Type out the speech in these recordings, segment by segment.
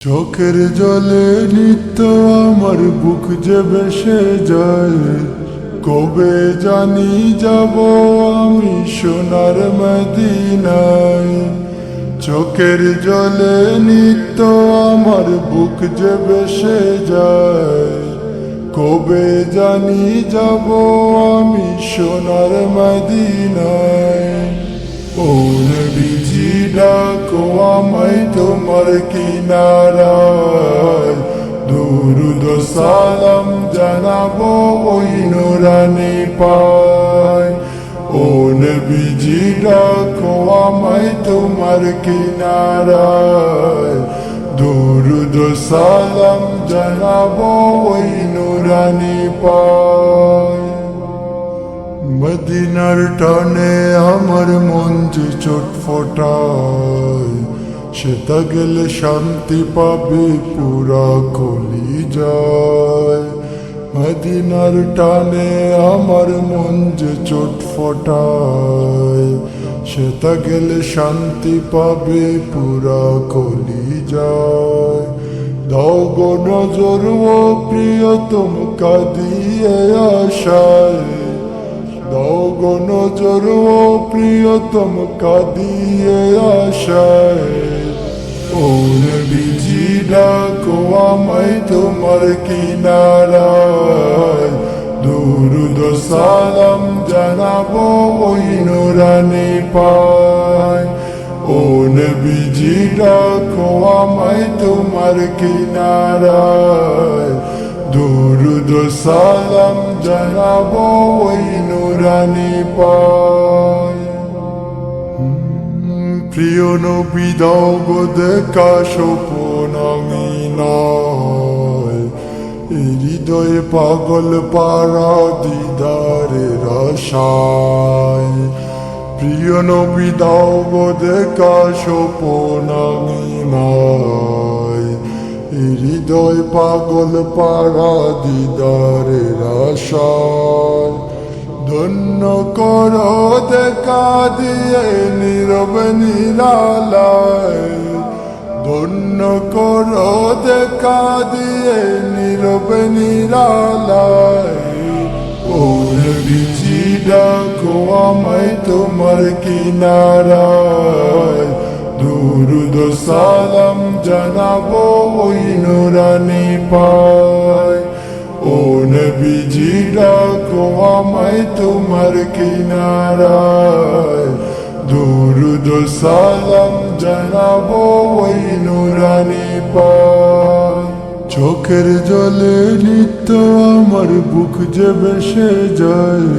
চোখের জলে নিত্য আমার বুক যে ভেসে যায়, কবে জানি যাব আমি সোনার মদিনায়। চোখের জলে নিত্য আমার বুক যে ভেসে যায়, কবে জানি যাব আমি সোনার মদিনায়। ও নবীজি ডাকো আমায় তোমার কিনারায়, দুরুদ সালাম জানাবো ওই নুরানি পায়। ও নবীজি ডাকো আমায় তোমার কিনারায়, দুরুদ সালাম জানাবো ওই নুরানি পায়। মদিনার টানে আমার মন যে চটফটায়, সেটা গেলে শান্তি পাবে পুরা কলিজায়। মদিনার টানে আমার মন যে চটফটায়, সেটা গেলে শান্তি পাবে পুরা কলিজায়। দাও গো নজর ও প্রিয়তম কাঁদিয়ে আশায়, দাও গো নজর ও প্রিয়তম কাঁদিয়ে আশায়। ও নবীজি ডাকো আমায় তোমার কিনারায়, দুরুদ সালাম জানাবো ওই নুরানি পায়। ও নবীজি ডাকো আমায় তোমার কিনারায়, দুরুদ সালাম জানাবো ওই নুরানি পায়। প্রিয় নবী দাও গো দেখা স্বপ্ন আমি নয়, এই হৃদয়ে পাগল পারা দিদারের আশায়। প্রিয় নবী দাও গো দেখা স্বপ্ন আমি নয়, হৃদয় পাগল পারা দিদারের আশায়। ধন্য কর দেখা দিয়ে নীরবে নিরালায়, ধন্য কর দেখা দিয়ে নীরবে নিরালায়। ও নবীজি ডাকো আমায় তোমার কিনারায়, দুরুদ সালাম জানাবো ওই নুরানি পায়। ও নবীজি ডাকো আমায় তোমার কিনারায়, দুরুদ সালাম জানাবো ওই নুরানি পায়। চোখের জলে নিত্য আমার বুক যে ভেসে যায়,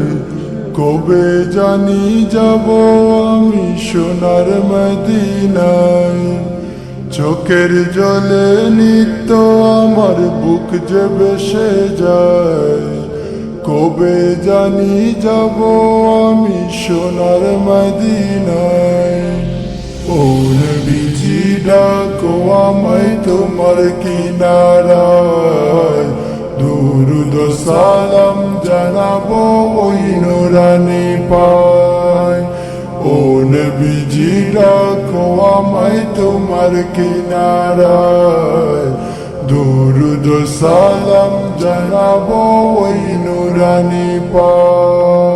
কবে জানি যাব আমি সোনার মদিনায়। চোখের জলে নিত্য আমার বুক যে ভেসে যায়, কবে জানি যাব আমি সোনার মদিনায়। ও নবীজি ডাকো আমায় তোমার কিনারায়, দুরুদ সালাম জানাবো ওই নুরানি পায়। ও নবীজি ডাকো আমায় তোমার কিনারায়, দুরুদ সালাম জানাবো ওই নুরানি পায়।